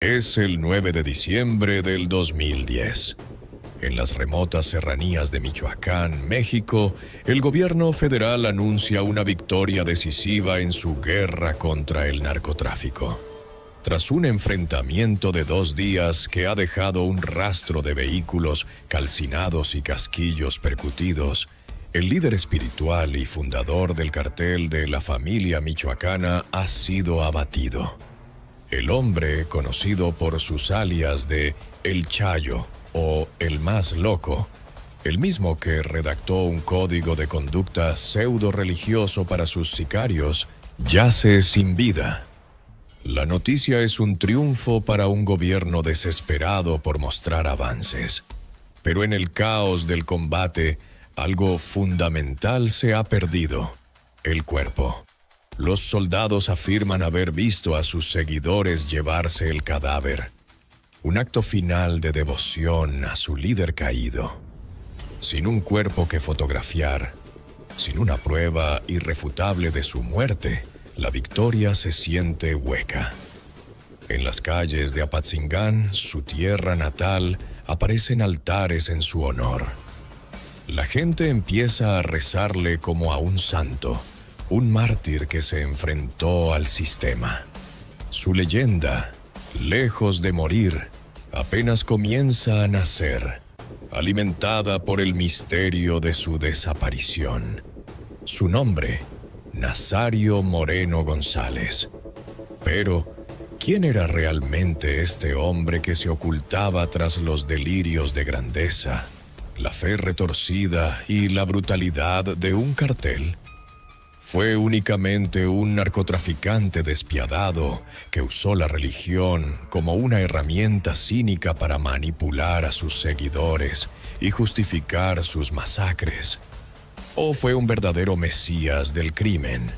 Es el 9 de diciembre del 2010. En las remotas serranías de Michoacán, México, el gobierno federal anuncia una victoria decisiva en su guerra contra el narcotráfico. Tras un enfrentamiento de 2 días que ha dejado un rastro de vehículos calcinados y casquillos percutidos, el líder espiritual y fundador del cartel de la familia michoacana ha sido abatido. El hombre, conocido por sus alias de El Chayo o El Más Loco, el mismo que redactó un código de conducta pseudo-religioso para sus sicarios, yace sin vida. La noticia es un triunfo para un gobierno desesperado por mostrar avances. Pero en el caos del combate, algo fundamental se ha perdido: el cuerpo. Los soldados afirman haber visto a sus seguidores llevarse el cadáver, un acto final de devoción a su líder caído. Sin un cuerpo que fotografiar, sin una prueba irrefutable de su muerte, la victoria se siente hueca. En las calles de Apatzingán, su tierra natal, aparecen altares en su honor. La gente empieza a rezarle como a un santo, un mártir que se enfrentó al sistema. Su leyenda, lejos de morir, apenas comienza a nacer, alimentada por el misterio de su desaparición. Su nombre, Nazario Moreno González. Pero, ¿quién era realmente este hombre que se ocultaba tras los delirios de grandeza, la fe retorcida y la brutalidad de un cartel? Fue únicamente un narcotraficante despiadado que usó la religión como una herramienta cínica para manipular a sus seguidores y justificar sus masacres. ¿O fue un verdadero mesías del crimen?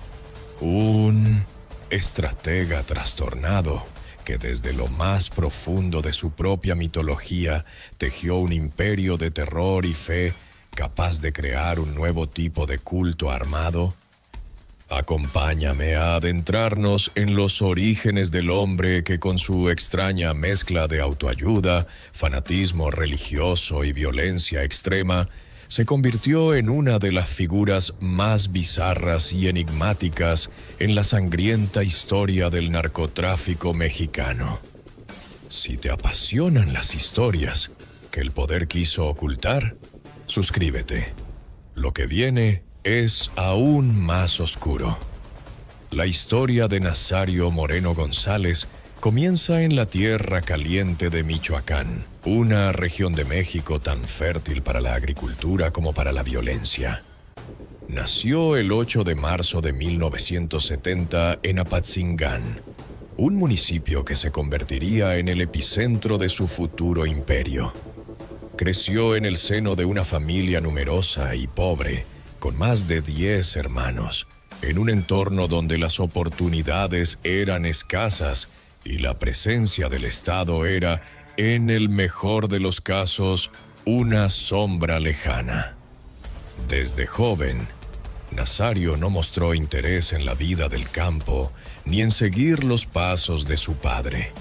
Un estratega trastornado que desde lo más profundo de su propia mitología tejió un imperio de terror y fe capaz de crear un nuevo tipo de culto armado. Acompáñame a adentrarnos en los orígenes del hombre que, con su extraña mezcla de autoayuda, fanatismo religioso y violencia extrema, se convirtió en una de las figuras más bizarras y enigmáticas en la sangrienta historia del narcotráfico mexicano. Si te apasionan las historias que el poder quiso ocultar, suscríbete. Lo que viene es aún más oscuro. La historia de Nazario Moreno González comienza en la tierra caliente de Michoacán, una región de México tan fértil para la agricultura como para la violencia. Nació el 8 de marzo de 1970 en Apatzingán, un municipio que se convertiría en el epicentro de su futuro imperio. Creció en el seno de una familia numerosa y pobre, con más de 10 hermanos, en un entorno donde las oportunidades eran escasas y la presencia del Estado era, en el mejor de los casos, una sombra lejana. Desde joven, Nazario no mostró interés en la vida del campo ni en seguir los pasos de su padre.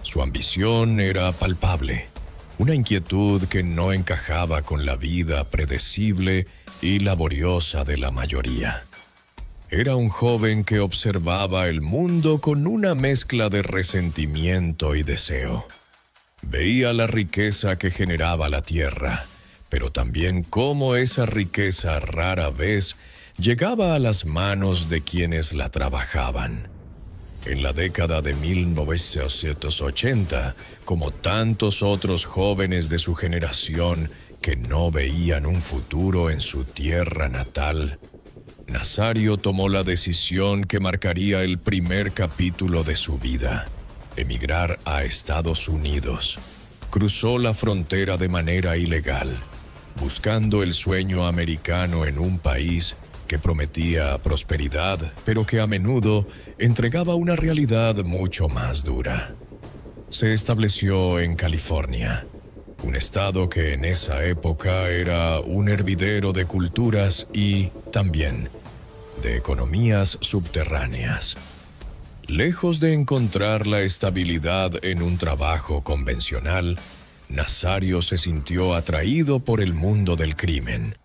Su ambición era palpable, una inquietud que no encajaba con la vida predecible y laboriosa de la mayoría. Era un joven que observaba el mundo con una mezcla de resentimiento y deseo. Veía la riqueza que generaba la tierra, pero también cómo esa riqueza rara vez llegaba a las manos de quienes la trabajaban. En la década de 1980, como tantos otros jóvenes de su generación que no veían un futuro en su tierra natal, Nazario tomó la decisión que marcaría el primer capítulo de su vida: emigrar a Estados Unidos. Cruzó la frontera de manera ilegal, buscando el sueño americano en un país que prometía prosperidad, pero que a menudo entregaba una realidad mucho más dura. Se estableció en California, un estado que en esa época era un hervidero de culturas y, también, de economías subterráneas. Lejos de encontrar la estabilidad en un trabajo convencional, Nazario se sintió atraído por el mundo del crimen.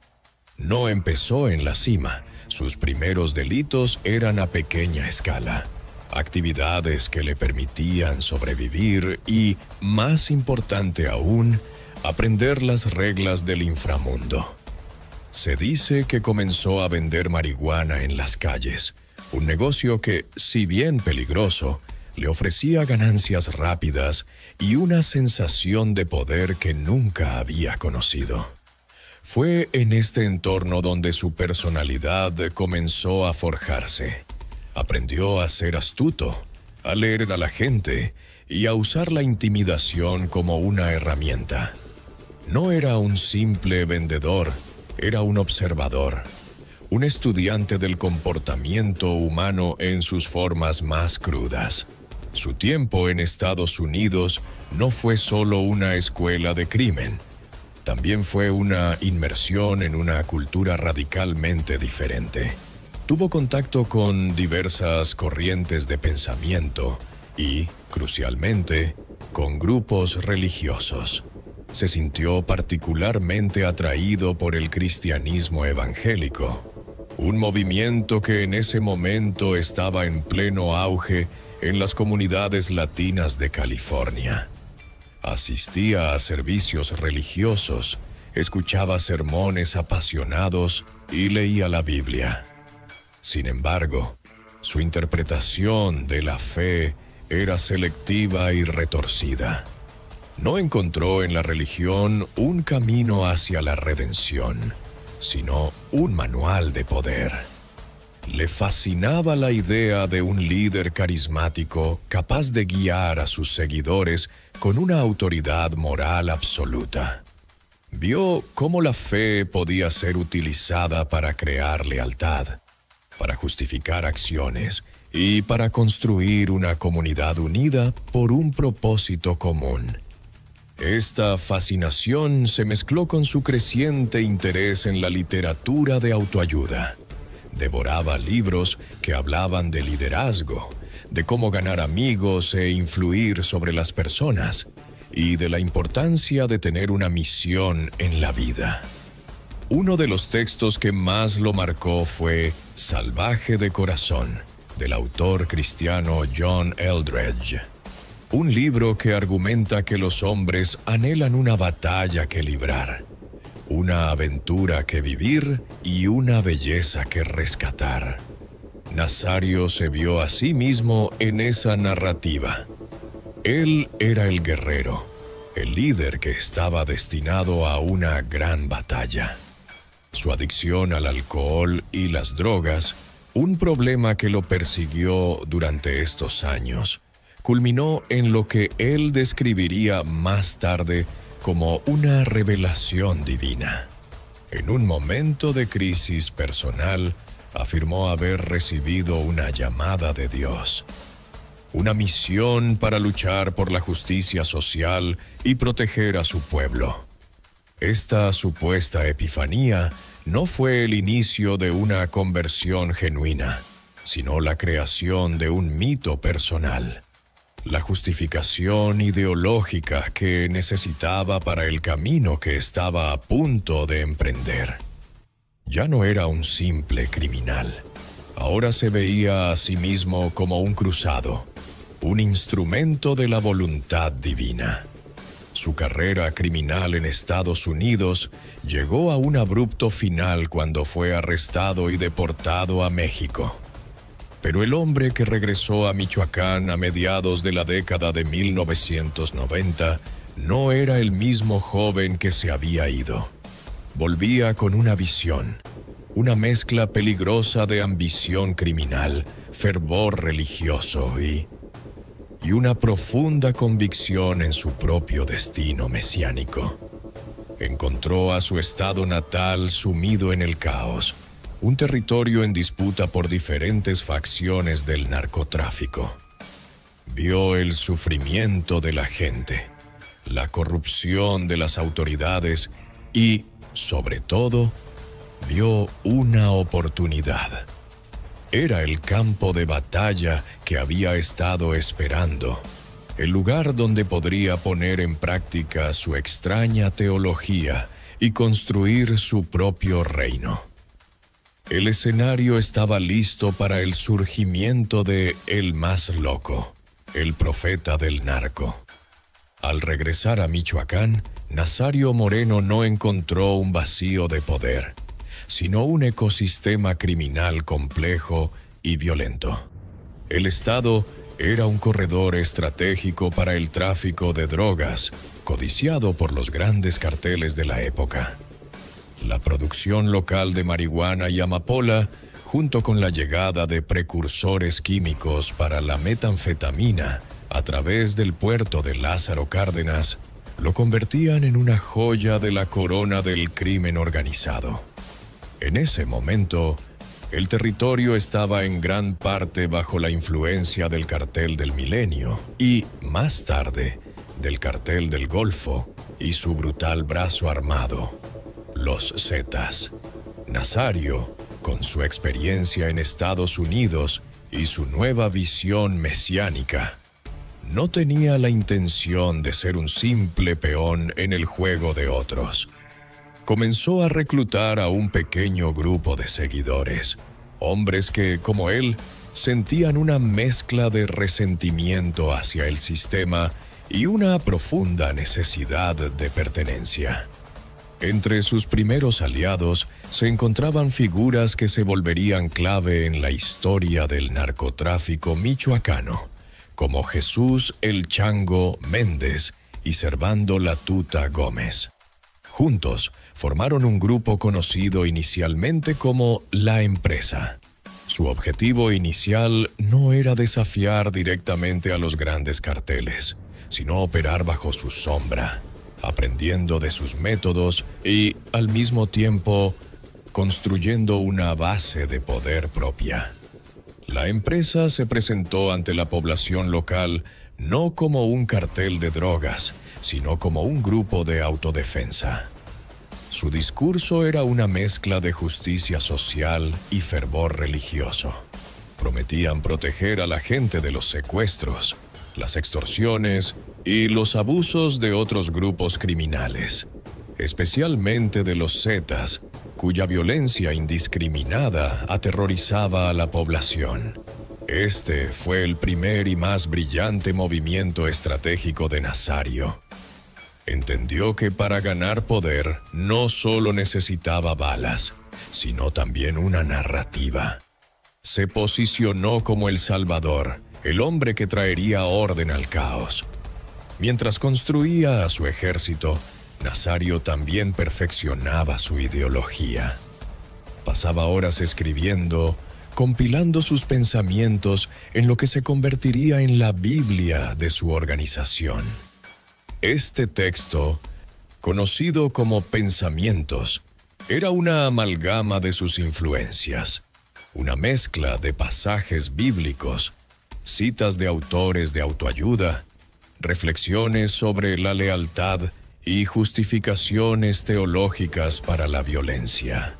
No empezó en la cima, sus primeros delitos eran a pequeña escala. Actividades que le permitían sobrevivir y, más importante aún, aprender las reglas del inframundo. Se dice que comenzó a vender marihuana en las calles, un negocio que, si bien peligroso, le ofrecía ganancias rápidas y una sensación de poder que nunca había conocido. Fue en este entorno donde su personalidad comenzó a forjarse. Aprendió a ser astuto, a leer a la gente y a usar la intimidación como una herramienta. No era un simple vendedor, era un observador, un estudiante del comportamiento humano en sus formas más crudas. Su tiempo en Estados Unidos no fue solo una escuela de crimen, también fue una inmersión en una cultura radicalmente diferente. Tuvo contacto con diversas corrientes de pensamiento y, crucialmente, con grupos religiosos. Se sintió particularmente atraído por el cristianismo evangélico, un movimiento que en ese momento estaba en pleno auge en las comunidades latinas de California. Asistía a servicios religiosos, escuchaba sermones apasionados y leía la Biblia. Sin embargo, su interpretación de la fe era selectiva y retorcida. No encontró en la religión un camino hacia la redención, sino un manual de poder. Le fascinaba la idea de un líder carismático capaz de guiar a sus seguidores con una autoridad moral absoluta. Vio cómo la fe podía ser utilizada para crear lealtad, para justificar acciones y para construir una comunidad unida por un propósito común. Esta fascinación se mezcló con su creciente interés en la literatura de autoayuda. Devoraba libros que hablaban de liderazgo, de cómo ganar amigos e influir sobre las personas, y de la importancia de tener una misión en la vida. Uno de los textos que más lo marcó fue Salvaje de Corazón, del autor cristiano John Eldredge. Un libro que argumenta que los hombres anhelan una batalla que librar, una aventura que vivir y una belleza que rescatar. Nazario se vio a sí mismo en esa narrativa. Él era el guerrero, el líder que estaba destinado a una gran batalla. Su adicción al alcohol y las drogas, un problema que lo persiguió durante estos años, culminó en lo que él describiría más tarde como una revelación divina. En un momento de crisis personal, afirmó haber recibido una llamada de Dios, una misión para luchar por la justicia social y proteger a su pueblo. Esta supuesta epifanía no fue el inicio de una conversión genuina, sino la creación de un mito personal, la justificación ideológica que necesitaba para el camino que estaba a punto de emprender. Ya no era un simple criminal. Ahora se veía a sí mismo como un cruzado, un instrumento de la voluntad divina. Su carrera criminal en Estados Unidos llegó a un abrupto final cuando fue arrestado y deportado a México. Pero el hombre que regresó a Michoacán a mediados de la década de 1990 no era el mismo joven que se había ido. Volvía con una visión, una mezcla peligrosa de ambición criminal, fervor religioso y una profunda convicción en su propio destino mesiánico. Encontró a su estado natal sumido en el caos, un territorio en disputa por diferentes facciones del narcotráfico. Vio el sufrimiento de la gente, la corrupción de las autoridades y, sobre todo, vio una oportunidad. Era el campo de batalla que había estado esperando, el lugar donde podría poner en práctica su extraña teología y construir su propio reino. El escenario estaba listo para el surgimiento de el más loco, el profeta del narco. Al regresar a Michoacán, Nazario Moreno no encontró un vacío de poder, sino un ecosistema criminal complejo y violento. El Estado era un corredor estratégico para el tráfico de drogas, codiciado por los grandes carteles de la época. La producción local de marihuana y amapola, junto con la llegada de precursores químicos para la metanfetamina a través del puerto de Lázaro Cárdenas, lo convertían en una joya de la corona del crimen organizado. En ese momento, el territorio estaba en gran parte bajo la influencia del Cartel del Milenio y, más tarde, del Cartel del Golfo y su brutal brazo armado, los Zetas. Nazario, con su experiencia en Estados Unidos y su nueva visión mesiánica, no tenía la intención de ser un simple peón en el juego de otros. Comenzó a reclutar a un pequeño grupo de seguidores, hombres que, como él, sentían una mezcla de resentimiento hacia el sistema y una profunda necesidad de pertenencia. Entre sus primeros aliados se encontraban figuras que se volverían clave en la historia del narcotráfico michoacano, como Jesús el Chango Méndez y Servando la Tuta Gómez. Juntos formaron un grupo conocido inicialmente como La Empresa. Su objetivo inicial no era desafiar directamente a los grandes carteles, sino operar bajo su sombra, aprendiendo de sus métodos y, al mismo tiempo, construyendo una base de poder propia. La empresa se presentó ante la población local no como un cartel de drogas, sino como un grupo de autodefensa. Su discurso era una mezcla de justicia social y fervor religioso. Prometían proteger a la gente de los secuestros, las extorsiones y los abusos de otros grupos criminales, especialmente de los Zetas, cuya violencia indiscriminada aterrorizaba a la población. Este fue el primer y más brillante movimiento estratégico de Nazario. Entendió que para ganar poder no solo necesitaba balas, sino también una narrativa. Se posicionó como el Salvador, el hombre que traería orden al caos. Mientras construía a su ejército, Nazario también perfeccionaba su ideología. Pasaba horas escribiendo, compilando sus pensamientos en lo que se convertiría en la Biblia de su organización. Este texto, conocido como Pensamientos, era una amalgama de sus influencias, una mezcla de pasajes bíblicos, citas de autores de autoayuda, reflexiones sobre la lealtad y justificaciones teológicas para la violencia.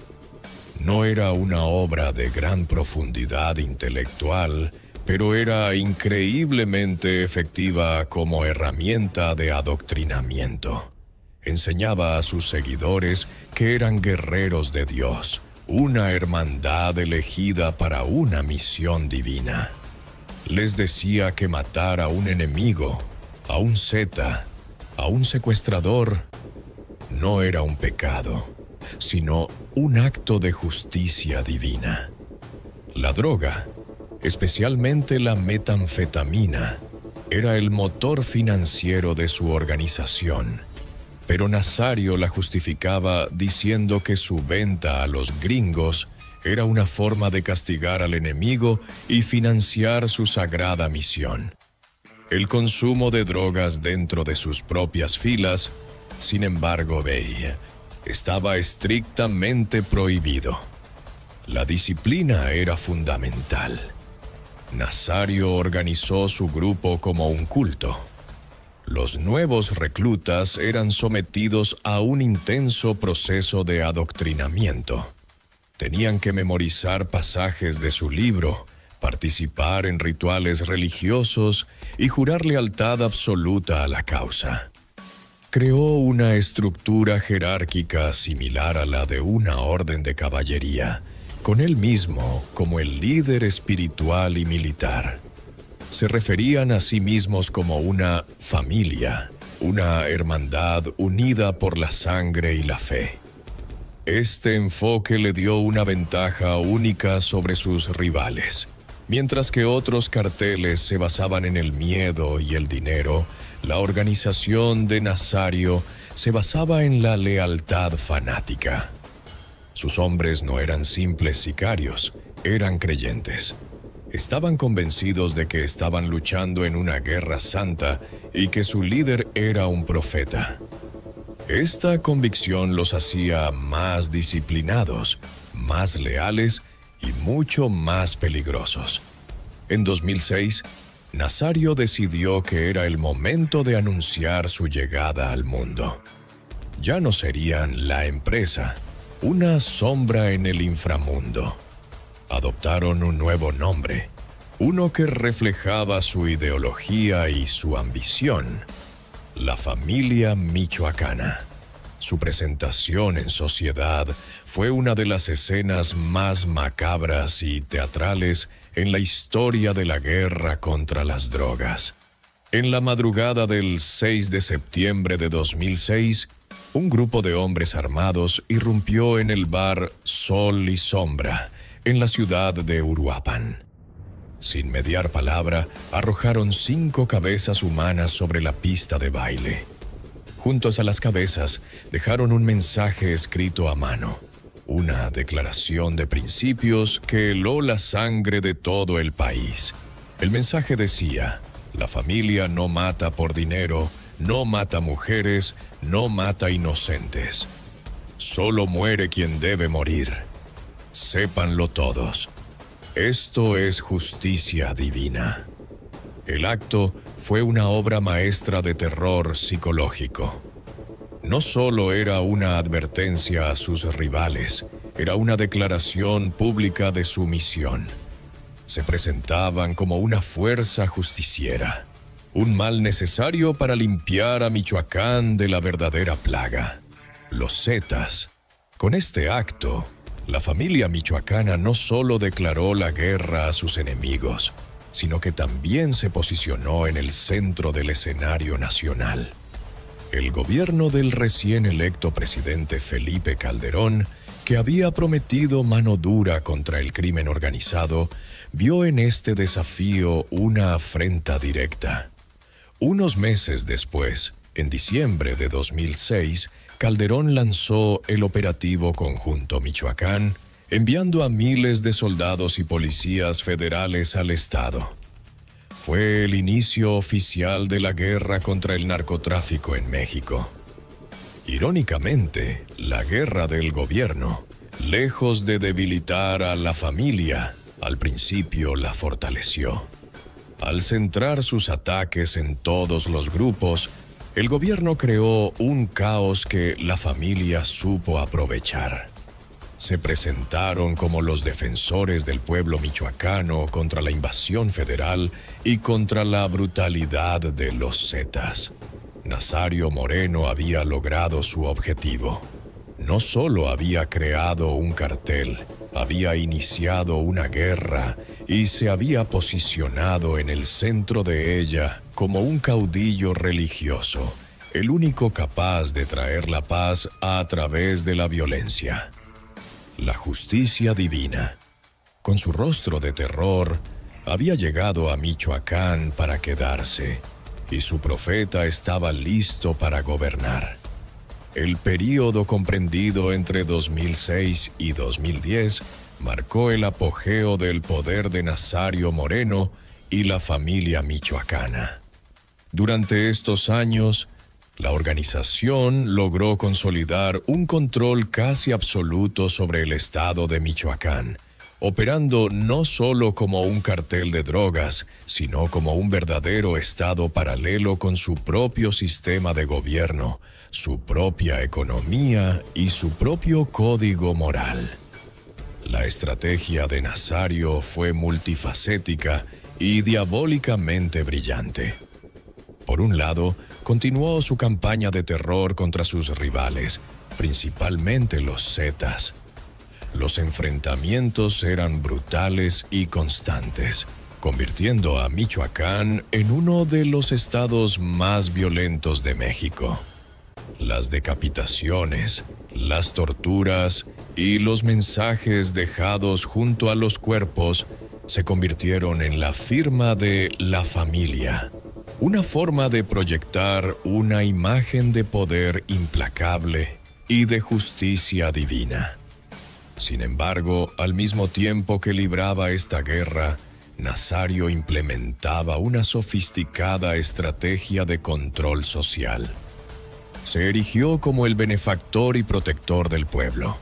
No era una obra de gran profundidad intelectual, pero era increíblemente efectiva como herramienta de adoctrinamiento. Enseñaba a sus seguidores que eran guerreros de Dios, una hermandad elegida para una misión divina. Les decía que matar a un enemigo, a un Zeta, a un secuestrador, no era un pecado, sino un acto de justicia divina. La droga, especialmente la metanfetamina, era el motor financiero de su organización, pero Nazario la justificaba diciendo que su venta a los gringos era una forma de castigar al enemigo y financiar su sagrada misión. El consumo de drogas dentro de sus propias filas, sin embargo, estaba estrictamente prohibido. La disciplina era fundamental. Nazario organizó su grupo como un culto. Los nuevos reclutas eran sometidos a un intenso proceso de adoctrinamiento. Tenían que memorizar pasajes de su libro, participar en rituales religiosos y jurar lealtad absoluta a la causa. Creó una estructura jerárquica similar a la de una orden de caballería, con él mismo como el líder espiritual y militar. Se referían a sí mismos como una familia, una hermandad unida por la sangre y la fe. Este enfoque le dio una ventaja única sobre sus rivales. Mientras que otros carteles se basaban en el miedo y el dinero, la organización de Nazario se basaba en la lealtad fanática. Sus hombres no eran simples sicarios, eran creyentes. Estaban convencidos de que estaban luchando en una guerra santa y que su líder era un profeta. Esta convicción los hacía más disciplinados, más leales y mucho más peligrosos. En 2006, Nazario decidió que era el momento de anunciar su llegada al mundo. Ya no serían la empresa, una sombra en el inframundo. Adoptaron un nuevo nombre, uno que reflejaba su ideología y su ambición: la familia michoacana. Su presentación en sociedad fue una de las escenas más macabras y teatrales en la historia de la guerra contra las drogas. En la madrugada del 6 de septiembre de 2006, un grupo de hombres armados irrumpió en el bar Sol y Sombra, en la ciudad de Uruapan. Sin mediar palabra, arrojaron 5 cabezas humanas sobre la pista de baile. Juntos a las cabezas, dejaron un mensaje escrito a mano, una declaración de principios que heló la sangre de todo el país. El mensaje decía: la familia no mata por dinero, no mata mujeres, no mata inocentes. Solo muere quien debe morir. Sépanlo todos. Esto es justicia divina. El acto fue una obra maestra de terror psicológico. No solo era una advertencia a sus rivales, era una declaración pública de su misión. Se presentaban como una fuerza justiciera, un mal necesario para limpiar a Michoacán de la verdadera plaga, los Zetas. Con este acto, la familia michoacana no solo declaró la guerra a sus enemigos, sino que también se posicionó en el centro del escenario nacional. El gobierno del recién electo presidente Felipe Calderón, que había prometido mano dura contra el crimen organizado, vio en este desafío una afrenta directa. Unos meses después, en diciembre de 2006, Calderón lanzó el Operativo Conjunto Michoacán, enviando a miles de soldados y policías federales al estado. Fue el inicio oficial de la guerra contra el narcotráfico en México. Irónicamente, la guerra del gobierno, lejos de debilitar a la familia, al principio la fortaleció. Al centrar sus ataques en todos los grupos, el gobierno creó un caos que la familia supo aprovechar. Se presentaron como los defensores del pueblo michoacano contra la invasión federal y contra la brutalidad de los Zetas. Nazario Moreno había logrado su objetivo. No solo había creado un cartel, había iniciado una guerra y se había posicionado en el centro de ella como un caudillo religioso, el único capaz de traer la paz a través de la violencia. La justicia divina, con su rostro de terror, había llegado a Michoacán para quedarse, y su profeta estaba listo para gobernar. El período comprendido entre 2006 y 2010 marcó el apogeo del poder de Nazario Moreno y la familia michoacana. Durante estos años, la organización logró consolidar un control casi absoluto sobre el estado de Michoacán, operando no solo como un cartel de drogas, sino como un verdadero estado paralelo con su propio sistema de gobierno, su propia economía y su propio código moral. La estrategia de Nazario fue multifacética y diabólicamente brillante. Por un lado, continuó su campaña de terror contra sus rivales, principalmente los zetas. Los enfrentamientos eran brutales y constantes, convirtiendo a Michoacán en uno de los estados más violentos de México. Las decapitaciones, las torturas y los mensajes dejados junto a los cuerpos se convirtieron en la firma de la familia, una forma de proyectar una imagen de poder implacable y de justicia divina. Sin embargo, al mismo tiempo que libraba esta guerra, Nazario implementaba una sofisticada estrategia de control social. Se erigió como el benefactor y protector del pueblo.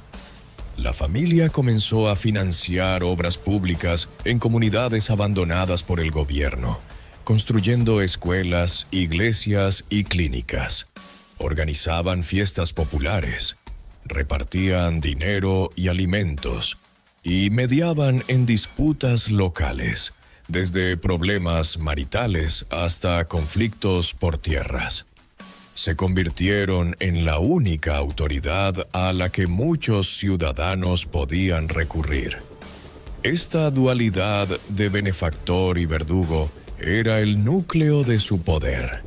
La familia comenzó a financiar obras públicas en comunidades abandonadas por el gobierno, construyendo escuelas, iglesias y clínicas. Organizaban fiestas populares, repartían dinero y alimentos, y mediaban en disputas locales, desde problemas maritales hasta conflictos por tierras. Se convirtieron en la única autoridad a la que muchos ciudadanos podían recurrir. Esta dualidad de benefactor y verdugo era el núcleo de su poder.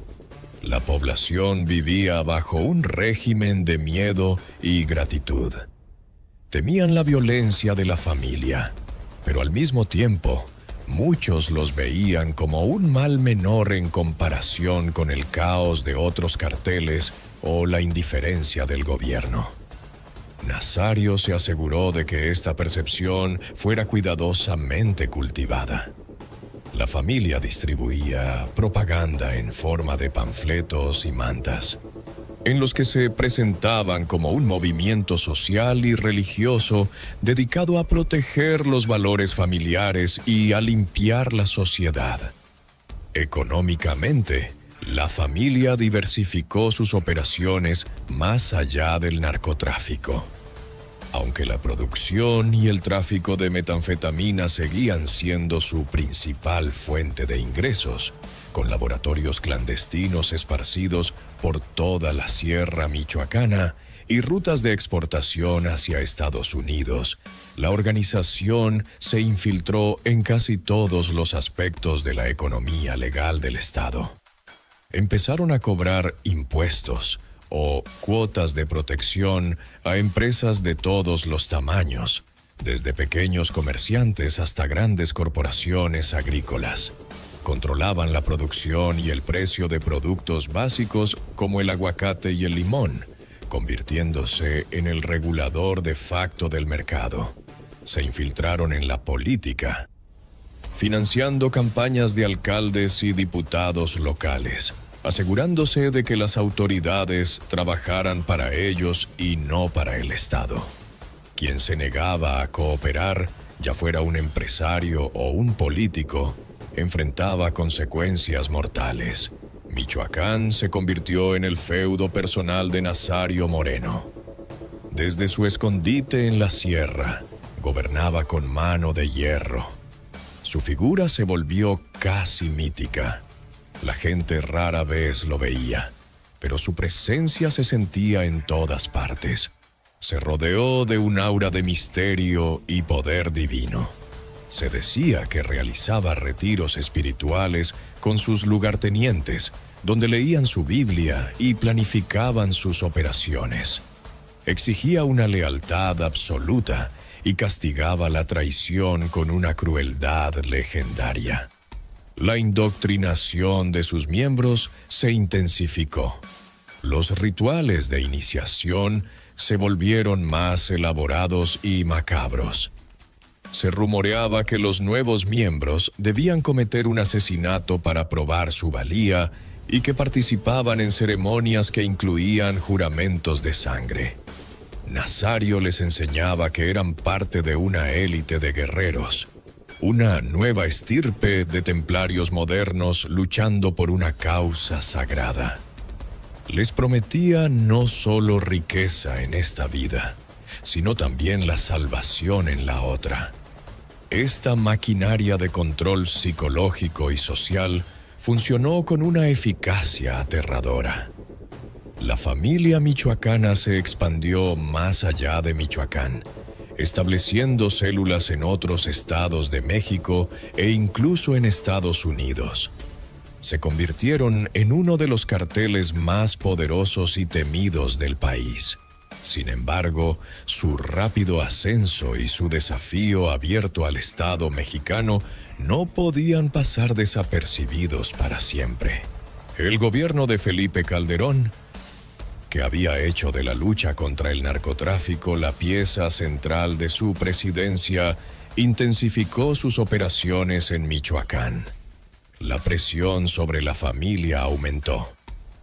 La población vivía bajo un régimen de miedo y gratitud. Temían la violencia de la familia, pero al mismo tiempo, muchos los veían como un mal menor en comparación con el caos de otros carteles o la indiferencia del gobierno. Nazario se aseguró de que esta percepción fuera cuidadosamente cultivada. La familia distribuía propaganda en forma de panfletos y mantas, en los que se presentaban como un movimiento social y religioso dedicado a proteger los valores familiares y a limpiar la sociedad. Económicamente, la familia diversificó sus operaciones más allá del narcotráfico. Aunque la producción y el tráfico de metanfetamina seguían siendo su principal fuente de ingresos, con laboratorios clandestinos esparcidos por toda la sierra michoacana y rutas de exportación hacia Estados Unidos, la organización se infiltró en casi todos los aspectos de la economía legal del estado. Empezaron a cobrar impuestos o cuotas de protección a empresas de todos los tamaños, desde pequeños comerciantes hasta grandes corporaciones agrícolas. Controlaban la producción y el precio de productos básicos como el aguacate y el limón, convirtiéndose en el regulador de facto del mercado. Se infiltraron en la política, financiando campañas de alcaldes y diputados locales, asegurándose de que las autoridades trabajaran para ellos y no para el Estado. Quien se negaba a cooperar, ya fuera un empresario o un político, enfrentaba consecuencias mortales. Michoacán se convirtió en el feudo personal de Nazario Moreno. Desde su escondite en la sierra, gobernaba con mano de hierro. Su figura se volvió casi mítica. La gente rara vez lo veía, pero su presencia se sentía en todas partes. Se rodeó de un aura de misterio y poder divino. Se decía que realizaba retiros espirituales con sus lugartenientes, donde leían su Biblia y planificaban sus operaciones. Exigía una lealtad absoluta y castigaba la traición con una crueldad legendaria. La indoctrinación de sus miembros se intensificó. Los rituales de iniciación se volvieron más elaborados y macabros. Se rumoreaba que los nuevos miembros debían cometer un asesinato para probar su valía y que participaban en ceremonias que incluían juramentos de sangre. Nazario les enseñaba que eran parte de una élite de guerreros, una nueva estirpe de templarios modernos luchando por una causa sagrada. Les prometía no solo riqueza en esta vida, sino también la salvación en la otra. Esta maquinaria de control psicológico y social funcionó con una eficacia aterradora. La familia michoacana se expandió más allá de Michoacán, estableciendo células en otros estados de México e incluso en Estados Unidos. Se convirtieron en uno de los carteles más poderosos y temidos del país. Sin embargo, su rápido ascenso y su desafío abierto al Estado mexicano no podían pasar desapercibidos para siempre. El gobierno de Felipe Calderón, que había hecho de la lucha contra el narcotráfico la pieza central de su presidencia, intensificó sus operaciones en Michoacán. La presión sobre la familia aumentó.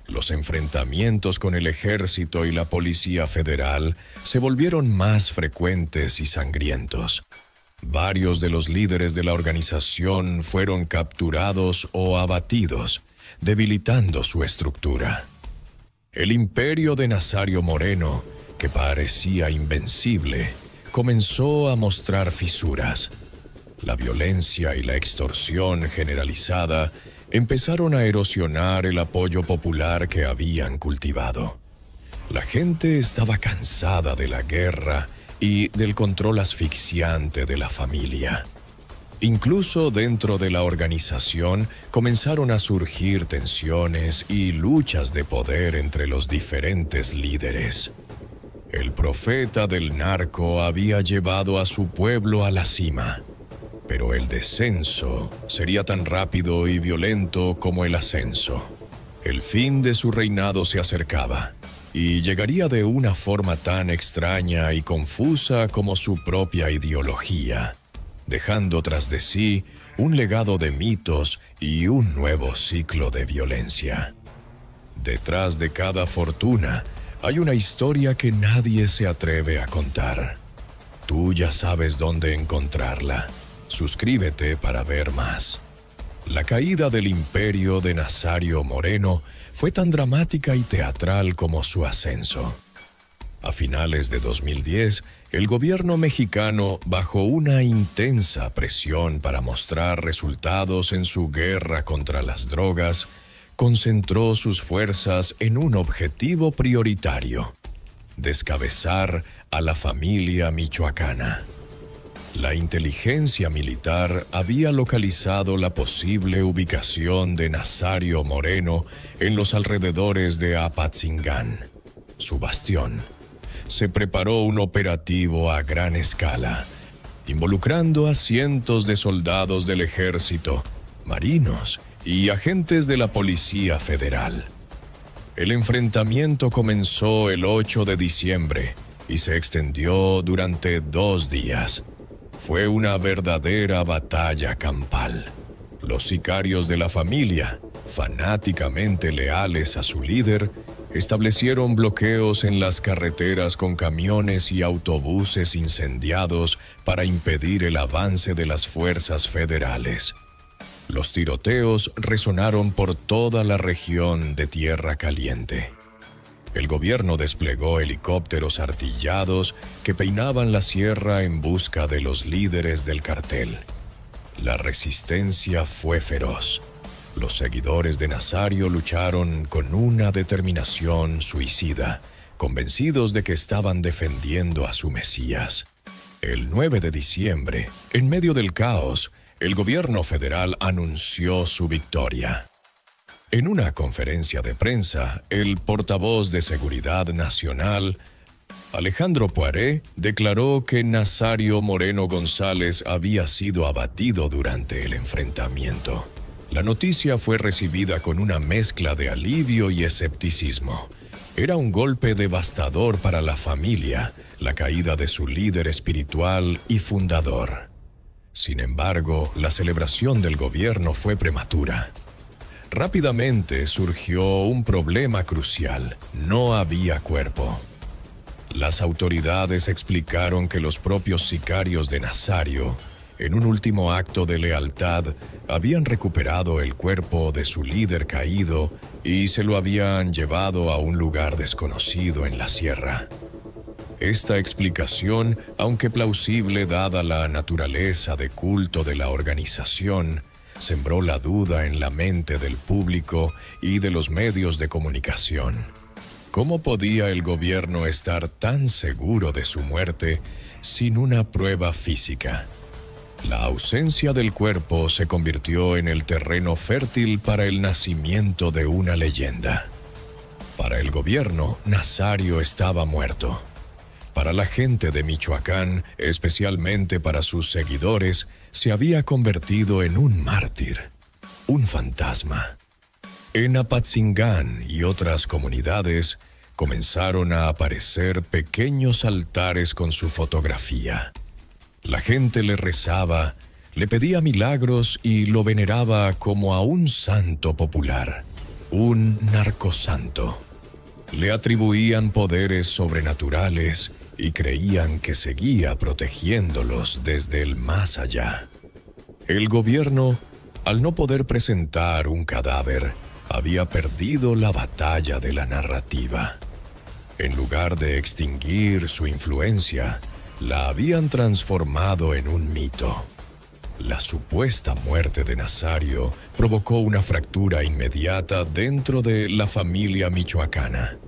Los enfrentamientos con el ejército y la policía federal se volvieron más frecuentes y sangrientos. Varios de los líderes de la organización fueron capturados o abatidos, debilitando su estructura. El imperio de Nazario Moreno, que parecía invencible, comenzó a mostrar fisuras. La violencia y la extorsión generalizada empezaron a erosionar el apoyo popular que habían cultivado. La gente estaba cansada de la guerra y del control asfixiante de la familia. Incluso dentro de la organización comenzaron a surgir tensiones y luchas de poder entre los diferentes líderes. El profeta del narco había llevado a su pueblo a la cima, pero el descenso sería tan rápido y violento como el ascenso. El fin de su reinado se acercaba, y llegaría de una forma tan extraña y confusa como su propia ideología, dejando tras de sí un legado de mitos y un nuevo ciclo de violencia. Detrás de cada fortuna hay una historia que nadie se atreve a contar. Tú ya sabes dónde encontrarla. Suscríbete para ver más. La caída del imperio de Nazario Moreno fue tan dramática y teatral como su ascenso. A finales de 2010, el gobierno mexicano, bajo una intensa presión para mostrar resultados en su guerra contra las drogas, concentró sus fuerzas en un objetivo prioritario: descabezar a la familia michoacana. La inteligencia militar había localizado la posible ubicación de Nazario Moreno en los alrededores de Apatzingán, su bastión. Se preparó un operativo a gran escala, involucrando a cientos de soldados del ejército, marinos y agentes de la Policía Federal. El enfrentamiento comenzó el 8 de diciembre y se extendió durante 2 días. Fue una verdadera batalla campal. Los sicarios de la familia, fanáticamente leales a su líder, establecieron bloqueos en las carreteras con camiones y autobuses incendiados para impedir el avance de las fuerzas federales. Los tiroteos resonaron por toda la región de Tierra Caliente. El gobierno desplegó helicópteros artillados que peinaban la sierra en busca de los líderes del cartel. La resistencia fue feroz. Los seguidores de Nazario lucharon con una determinación suicida, convencidos de que estaban defendiendo a su Mesías. El 9 de diciembre, en medio del caos, el gobierno federal anunció su victoria. En una conferencia de prensa, el portavoz de Seguridad Nacional, Alejandro Poiré, declaró que Nazario Moreno González había sido abatido durante el enfrentamiento. La noticia fue recibida con una mezcla de alivio y escepticismo. Era un golpe devastador para la familia, la caída de su líder espiritual y fundador. Sin embargo, la celebración del gobierno fue prematura. Rápidamente surgió un problema crucial: no había cuerpo. Las autoridades explicaron que los propios sicarios de Nazario, en un último acto de lealtad, habían recuperado el cuerpo de su líder caído y se lo habían llevado a un lugar desconocido en la sierra. Esta explicación, aunque plausible dada la naturaleza de culto de la organización, sembró la duda en la mente del público y de los medios de comunicación. ¿Cómo podía el gobierno estar tan seguro de su muerte sin una prueba física? La ausencia del cuerpo se convirtió en el terreno fértil para el nacimiento de una leyenda. Para el gobierno, Nazario estaba muerto. Para la gente de Michoacán, especialmente para sus seguidores, se había convertido en un mártir, un fantasma. En Apatzingán y otras comunidades comenzaron a aparecer pequeños altares con su fotografía. La gente le rezaba, le pedía milagros y lo veneraba como a un santo popular, un narcosanto. Le atribuían poderes sobrenaturales y creían que seguía protegiéndolos desde el más allá. El gobierno, al no poder presentar un cadáver, había perdido la batalla de la narrativa. En lugar de extinguir su influencia, la habían transformado en un mito. La supuesta muerte de Nazario provocó una fractura inmediata dentro de la familia michoacana.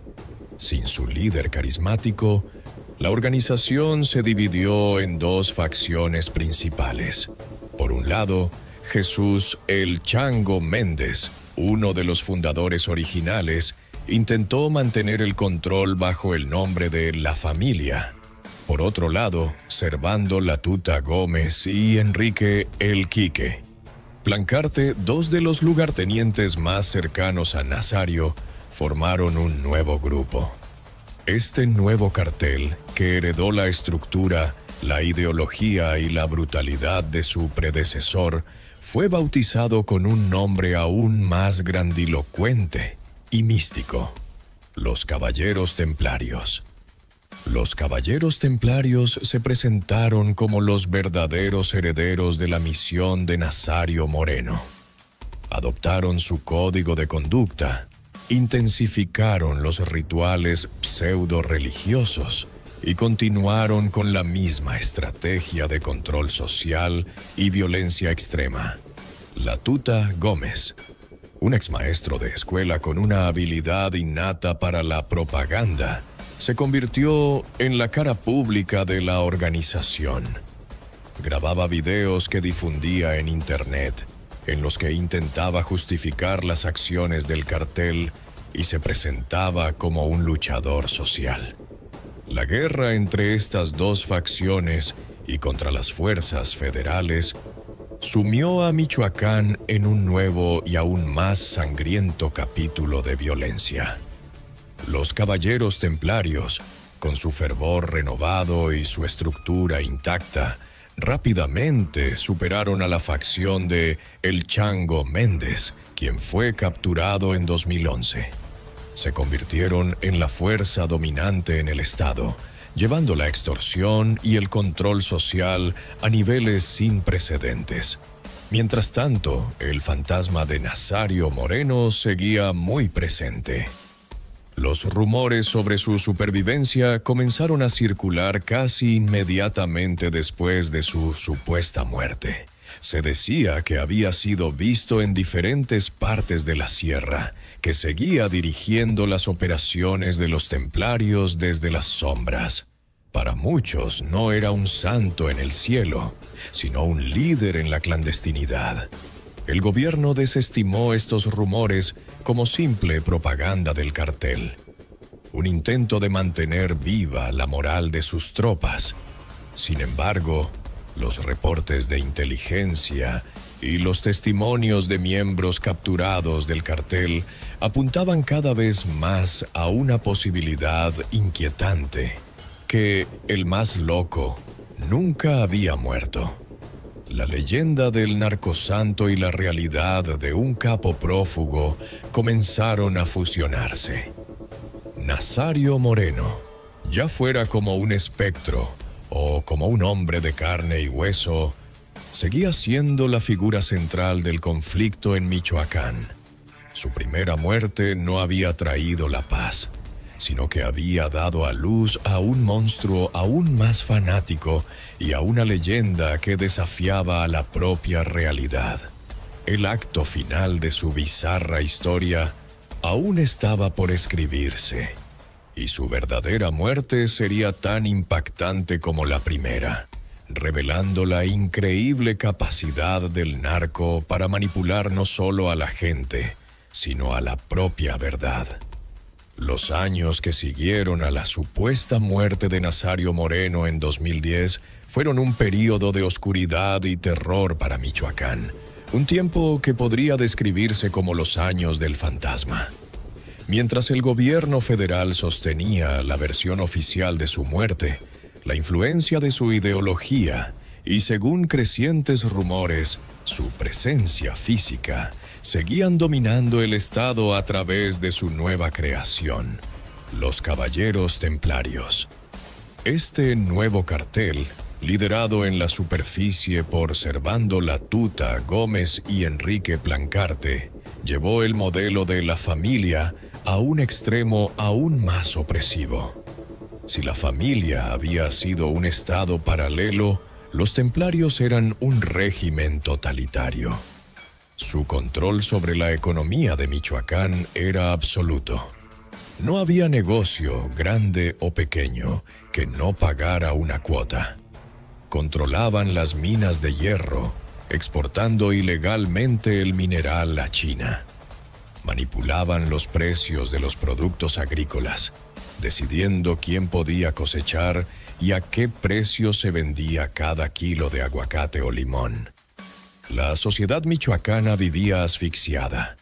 Sin su líder carismático, la organización se dividió en dos facciones principales. Por un lado, Jesús el Chango Méndez, uno de los fundadores originales, intentó mantener el control bajo el nombre de La Familia. Por otro lado, Servando La Tuta Gómez y Enrique el Quique Plancarte, dos de los lugartenientes más cercanos a Nazario, formaron un nuevo grupo. Este nuevo cartel, que heredó la estructura, la ideología y la brutalidad de su predecesor, fue bautizado con un nombre aún más grandilocuente y místico: los Caballeros Templarios. Los Caballeros Templarios se presentaron como los verdaderos herederos de la misión de Nazario Moreno. Adoptaron su código de conducta, intensificaron los rituales pseudo-religiosos y continuaron con la misma estrategia de control social y violencia extrema. La Tuta Gómez, un exmaestro de escuela con una habilidad innata para la propaganda, se convirtió en la cara pública de la organización. Grababa videos que difundía en Internet, en los que intentaba justificar las acciones del cartel y se presentaba como un luchador social. La guerra entre estas dos facciones y contra las fuerzas federales sumió a Michoacán en un nuevo y aún más sangriento capítulo de violencia. Los Caballeros Templarios, con su fervor renovado y su estructura intacta, rápidamente superaron a la facción de El Chango Méndez, quien fue capturado en 2011. Se convirtieron en la fuerza dominante en el estado, llevando la extorsión y el control social a niveles sin precedentes. Mientras tanto, el fantasma de Nazario Moreno seguía muy presente. Los rumores sobre su supervivencia comenzaron a circular casi inmediatamente después de su supuesta muerte. Se decía que había sido visto en diferentes partes de la sierra, que seguía dirigiendo las operaciones de los templarios desde las sombras. Para muchos no era un santo en el cielo, sino un líder en la clandestinidad. El gobierno desestimó estos rumores como simple propaganda del cartel, un intento de mantener viva la moral de sus tropas. Sin embargo, los reportes de inteligencia y los testimonios de miembros capturados del cartel apuntaban cada vez más a una posibilidad inquietante: que el más loco nunca había muerto. La leyenda del narcosanto y la realidad de un capo prófugo comenzaron a fusionarse. Nazario Moreno, ya fuera como un espectro o como un hombre de carne y hueso, seguía siendo la figura central del conflicto en Michoacán. Su primera muerte no había traído la paz. sino que había dado a luz a un monstruo aún más fanático y a una leyenda que desafiaba a la propia realidad. El acto final de su bizarra historia aún estaba por escribirse, y su verdadera muerte sería tan impactante como la primera, revelando la increíble capacidad del narco para manipular no solo a la gente, sino a la propia verdad. Los años que siguieron a la supuesta muerte de Nazario Moreno en 2010 fueron un período de oscuridad y terror para Michoacán, un tiempo que podría describirse como los años del fantasma. Mientras el gobierno federal sostenía la versión oficial de su muerte, la influencia de su ideología y, según crecientes rumores, su presencia física, seguían dominando el estado a través de su nueva creación, los Caballeros Templarios. Este nuevo cartel, liderado en la superficie por Servando Latuta Gómez y Enrique Plancarte, llevó el modelo de la familia a un extremo aún más opresivo. Si la familia había sido un estado paralelo, los templarios eran un régimen totalitario. Su control sobre la economía de Michoacán era absoluto. No había negocio, grande o pequeño, que no pagara una cuota. Controlaban las minas de hierro, exportando ilegalmente el mineral a China. Manipulaban los precios de los productos agrícolas, decidiendo quién podía cosechar y a qué precio se vendía cada kilo de aguacate o limón. La sociedad michoacana vivía asfixiada.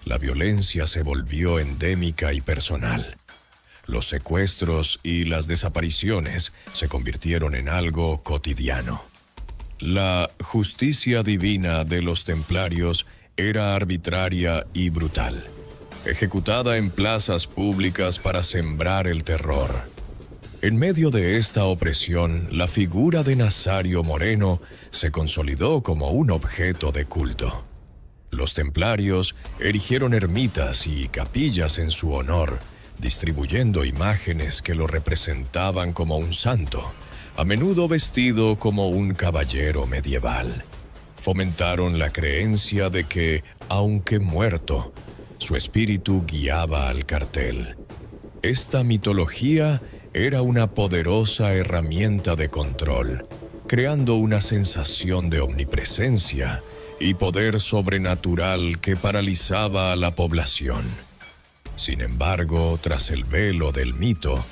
La violencia se volvió endémica y personal. Los secuestros y las desapariciones se convirtieron en algo cotidiano. La justicia divina de los templarios era arbitraria y brutal, ejecutada en plazas públicas para sembrar el terror. En medio de esta opresión, la figura de Nazario Moreno se consolidó como un objeto de culto. Los templarios erigieron ermitas y capillas en su honor, distribuyendo imágenes que lo representaban como un santo, a menudo vestido como un caballero medieval. Fomentaron la creencia de que, aunque muerto, su espíritu guiaba al cartel. Esta mitología era una poderosa herramienta de control, creando una sensación de omnipresencia y poder sobrenatural que paralizaba a la población. Sin embargo, tras el velo del mito,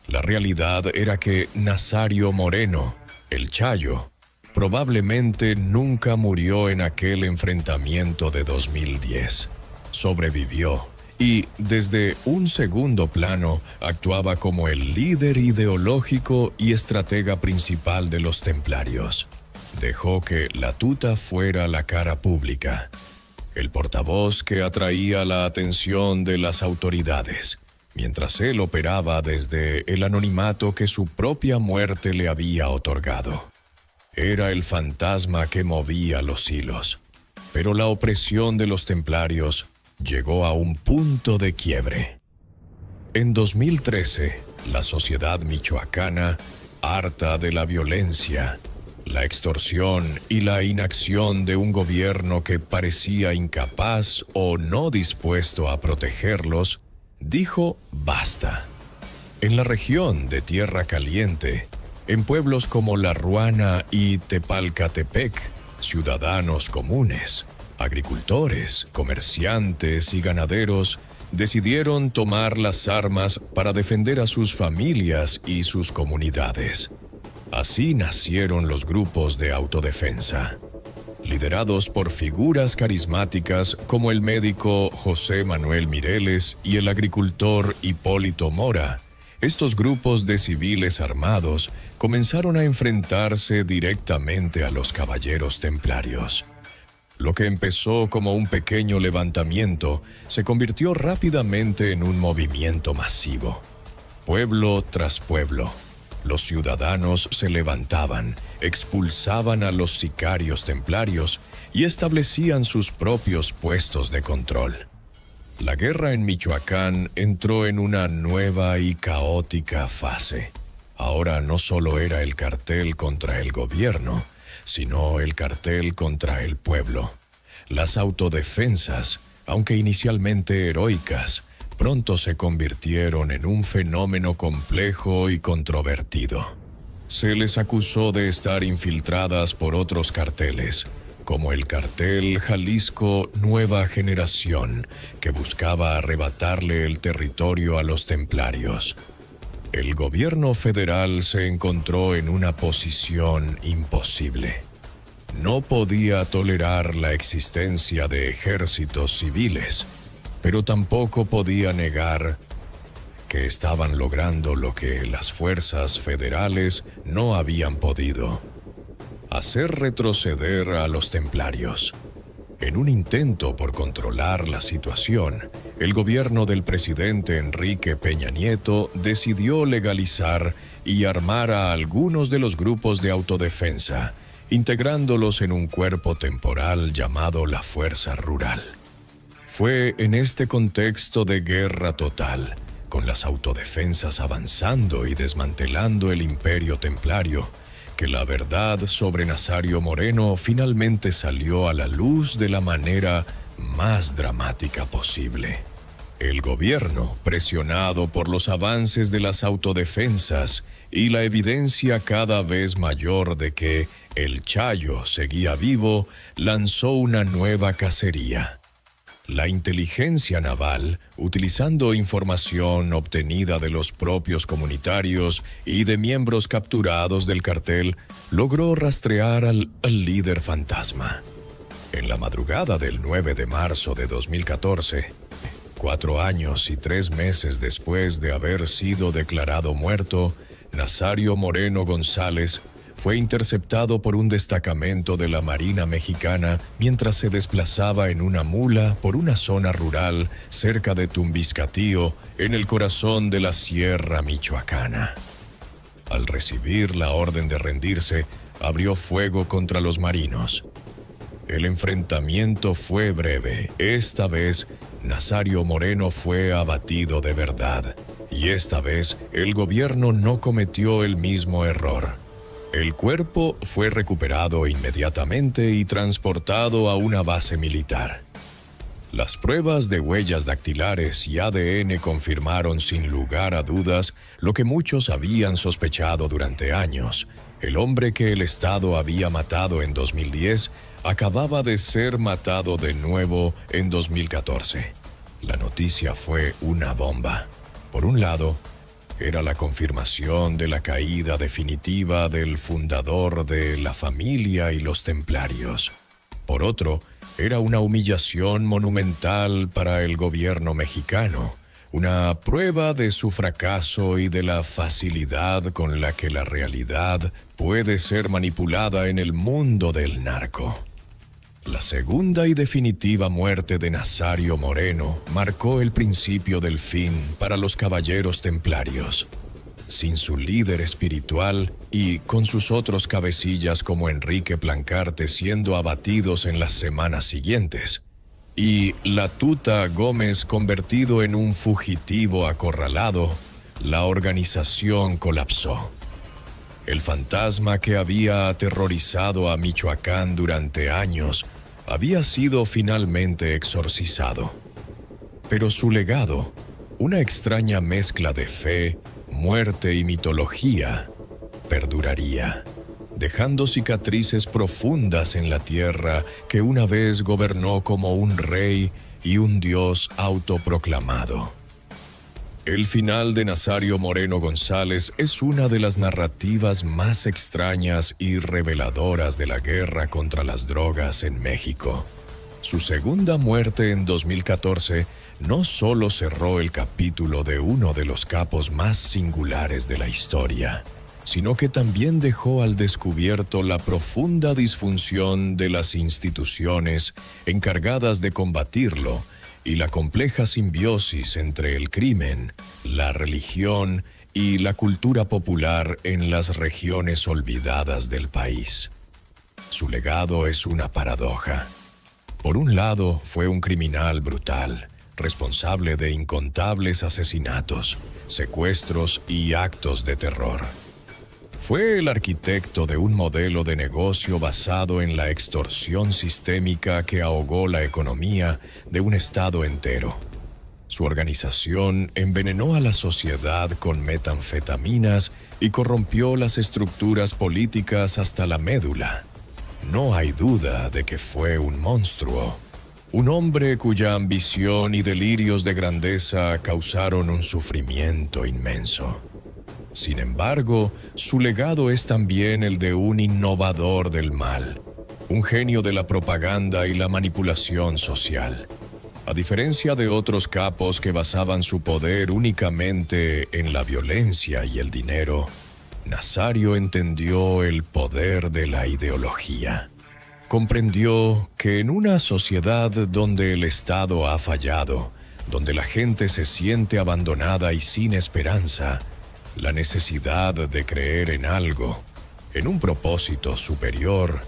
la realidad era que Nazario Moreno, el Chayo, probablemente nunca murió en aquel enfrentamiento de 2010. Sobrevivió y, desde un segundo plano, actuaba como el líder ideológico y estratega principal de los templarios. Dejó que Latuta fuera la cara pública, el portavoz que atraía la atención de las autoridades, mientras él operaba desde el anonimato que su propia muerte le había otorgado. Era el fantasma que movía los hilos, pero la opresión de los templarios llegó a un punto de quiebre. En 2013, la sociedad michoacana, harta de la violencia, la extorsión y la inacción de un gobierno que parecía incapaz o no dispuesto a protegerlos, dijo basta. En la región de Tierra Caliente, en pueblos como La Ruana y Tepalcatepec, ciudadanos comunes, agricultores, comerciantes y ganaderos decidieron tomar las armas para defender a sus familias y sus comunidades. Así nacieron los grupos de autodefensa, liderados por figuras carismáticas como el médico José Manuel Mireles y el agricultor Hipólito Mora. Estos grupos de civiles armados comenzaron a enfrentarse directamente a los caballeros templarios. Lo que empezó como un pequeño levantamiento se convirtió rápidamente en un movimiento masivo. Pueblo tras pueblo, los ciudadanos se levantaban, expulsaban a los sicarios templarios y establecían sus propios puestos de control. La guerra en Michoacán entró en una nueva y caótica fase. Ahora no solo era el cartel contra el gobierno, sino el cartel contra el pueblo. Las autodefensas, aunque inicialmente heroicas, pronto se convirtieron en un fenómeno complejo y controvertido. Se les acusó de estar infiltradas por otros carteles, como el cartel Jalisco Nueva Generación, que buscaba arrebatarle el territorio a los templarios. El gobierno federal se encontró en una posición imposible. No podía tolerar la existencia de ejércitos civiles, pero tampoco podía negar que estaban logrando lo que las fuerzas federales no habían podido: hacer retroceder a los templarios. En un intento por controlar la situación, el gobierno del presidente Enrique Peña Nieto decidió legalizar y armar a algunos de los grupos de autodefensa, integrándolos en un cuerpo temporal llamado la Fuerza Rural. Fue en este contexto de guerra total, con las autodefensas avanzando y desmantelando el imperio templario, que la verdad sobre Nazario Moreno finalmente salió a la luz de la manera más dramática posible. El gobierno, presionado por los avances de las autodefensas y la evidencia cada vez mayor de que el Chayo seguía vivo, lanzó una nueva cacería. La inteligencia naval, utilizando información obtenida de los propios comunitarios y de miembros capturados del cartel, logró rastrear al líder fantasma. En la madrugada del 9 de marzo de 2014, 4 años y 3 meses después de haber sido declarado muerto, Nazario Moreno González fue interceptado por un destacamento de la Marina Mexicana mientras se desplazaba en una mula por una zona rural cerca de Tumbiscatío, en el corazón de la Sierra Michoacana. Al recibir la orden de rendirse, abrió fuego contra los marinos. El enfrentamiento fue breve. Esta vez, Nazario Moreno fue abatido de verdad, y esta vez el gobierno no cometió el mismo error. El cuerpo fue recuperado inmediatamente y transportado a una base militar. Las pruebas de huellas dactilares y ADN confirmaron sin lugar a dudas lo que muchos habían sospechado durante años. El hombre que el Estado había matado en 2010 acababa de ser matado de nuevo en 2014. La noticia fue una bomba. Por un lado, era la confirmación de la caída definitiva del fundador de la familia y los templarios. Por otro, era una humillación monumental para el gobierno mexicano, una prueba de su fracaso y de la facilidad con la que la realidad puede ser manipulada en el mundo del narco. La segunda y definitiva muerte de Nazario Moreno marcó el principio del fin para los caballeros templarios. Sin su líder espiritual y con sus otros cabecillas como Enrique Plancarte siendo abatidos en las semanas siguientes, y la Tuta Gómez convertido en un fugitivo acorralado, la organización colapsó. El fantasma que había aterrorizado a Michoacán durante años había sido finalmente exorcizado. Pero su legado, una extraña mezcla de fe, muerte y mitología, perduraría, dejando cicatrices profundas en la tierra que una vez gobernó como un rey y un dios autoproclamado. El final de Nazario Moreno González es una de las narrativas más extrañas y reveladoras de la guerra contra las drogas en México. Su segunda muerte en 2014 no solo cerró el capítulo de uno de los capos más singulares de la historia, sino que también dejó al descubierto la profunda disfunción de las instituciones encargadas de combatirlo y la compleja simbiosis entre el crimen, la religión y la cultura popular en las regiones olvidadas del país. Su legado es una paradoja. Por un lado, fue un criminal brutal, responsable de incontables asesinatos, secuestros y actos de terror. Fue el arquitecto de un modelo de negocio basado en la extorsión sistémica que ahogó la economía de un estado entero. Su organización envenenó a la sociedad con metanfetaminas y corrompió las estructuras políticas hasta la médula. No hay duda de que fue un monstruo, un hombre cuya ambición y delirios de grandeza causaron un sufrimiento inmenso. Sin embargo, su legado es también el de un innovador del mal, un genio de la propaganda y la manipulación social. A diferencia de otros capos que basaban su poder únicamente en la violencia y el dinero, Nazario entendió el poder de la ideología. Comprendió que en una sociedad donde el Estado ha fallado, donde la gente se siente abandonada y sin esperanza, la necesidad de creer en algo, en un propósito superior,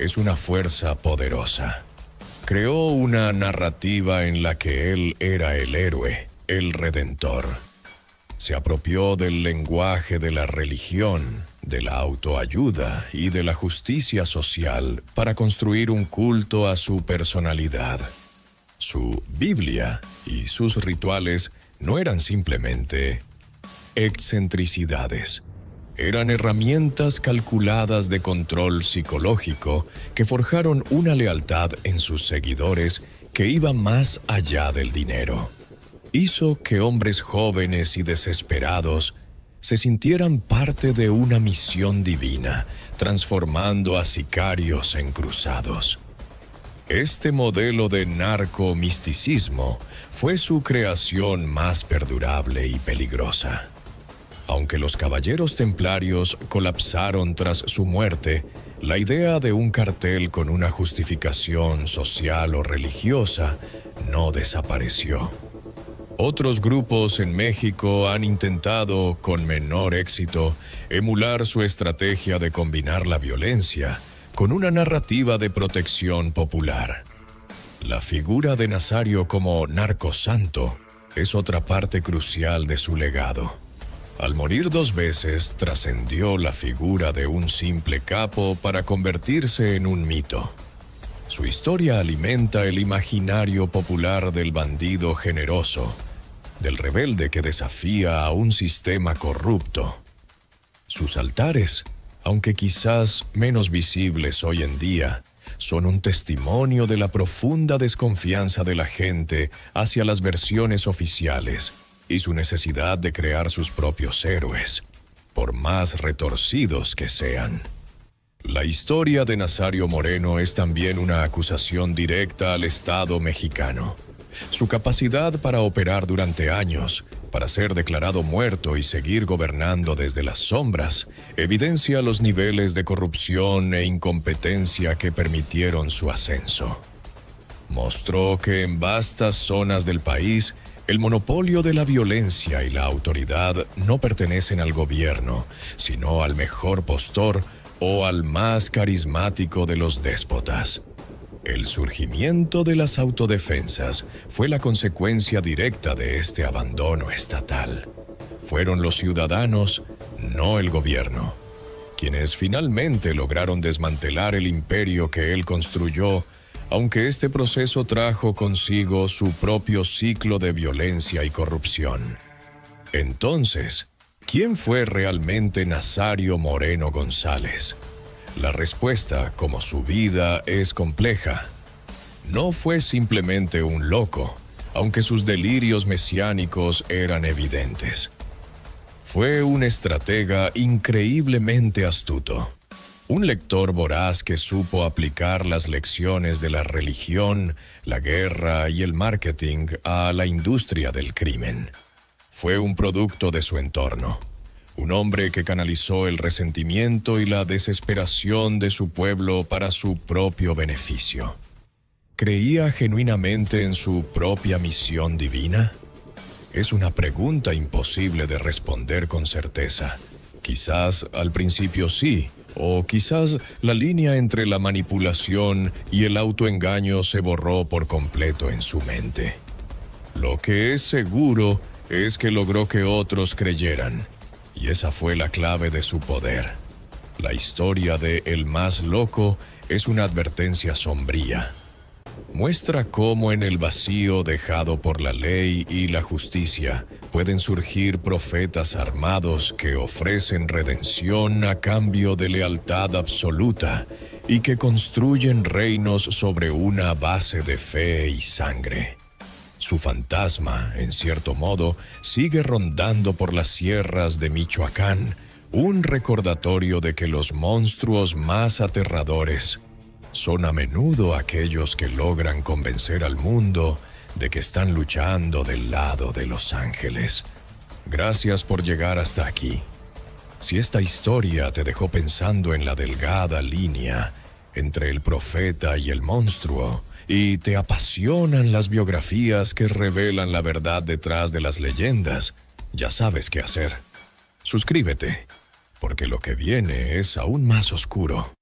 es una fuerza poderosa. Creó una narrativa en la que él era el héroe, el redentor. Se apropió del lenguaje de la religión, de la autoayuda y de la justicia social para construir un culto a su personalidad. Su Biblia y sus rituales no eran simplemente excentricidades. Eran herramientas calculadas de control psicológico que forjaron una lealtad en sus seguidores que iba más allá del dinero. Hizo que hombres jóvenes y desesperados se sintieran parte de una misión divina, transformando a sicarios en cruzados. Este modelo de narcomisticismo fue su creación más perdurable y peligrosa. Aunque los caballeros templarios colapsaron tras su muerte, la idea de un cartel con una justificación social o religiosa no desapareció. Otros grupos en México han intentado, con menor éxito, emular su estrategia de combinar la violencia con una narrativa de protección popular. La figura de Nazario como narcosanto es otra parte crucial de su legado. Al morir 2 veces, trascendió la figura de un simple capo para convertirse en un mito. Su historia alimenta el imaginario popular del bandido generoso, del rebelde que desafía a un sistema corrupto. Sus altares, aunque quizás menos visibles hoy en día, son un testimonio de la profunda desconfianza de la gente hacia las versiones oficiales y su necesidad de crear sus propios héroes, por más retorcidos que sean. La historia de Nazario Moreno es también una acusación directa al Estado mexicano. Su capacidad para operar durante años, para ser declarado muerto y seguir gobernando desde las sombras, evidencia los niveles de corrupción e incompetencia que permitieron su ascenso. Mostró que en vastas zonas del país, el monopolio de la violencia y la autoridad no pertenecen al gobierno, sino al mejor postor o al más carismático de los déspotas. El surgimiento de las autodefensas fue la consecuencia directa de este abandono estatal. Fueron los ciudadanos, no el gobierno, quienes finalmente lograron desmantelar el imperio que él construyó, aunque este proceso trajo consigo su propio ciclo de violencia y corrupción. Entonces, ¿quién fue realmente Nazario Moreno González? La respuesta, como su vida, es compleja. No fue simplemente un loco, aunque sus delirios mesiánicos eran evidentes. Fue un estratega increíblemente astuto. Un lector voraz que supo aplicar las lecciones de la religión, la guerra y el marketing a la industria del crimen. Fue un producto de su entorno. Un hombre que canalizó el resentimiento y la desesperación de su pueblo para su propio beneficio. ¿Creía genuinamente en su propia misión divina? Es una pregunta imposible de responder con certeza. Quizás al principio sí, o quizás la línea entre la manipulación y el autoengaño se borró por completo en su mente. Lo que es seguro es que logró que otros creyeran, y esa fue la clave de su poder. La historia de El Más Loco es una advertencia sombría. Muestra cómo en el vacío dejado por la ley y la justicia pueden surgir profetas armados que ofrecen redención a cambio de lealtad absoluta y que construyen reinos sobre una base de fe y sangre. Su fantasma, en cierto modo, sigue rondando por las sierras de Michoacán, un recordatorio de que los monstruos más aterradores son a menudo aquellos que logran convencer al mundo de que están luchando del lado de los ángeles. Gracias por llegar hasta aquí. Si esta historia te dejó pensando en la delgada línea entre el profeta y el monstruo, y te apasionan las biografías que revelan la verdad detrás de las leyendas, ya sabes qué hacer. Suscríbete, porque lo que viene es aún más oscuro.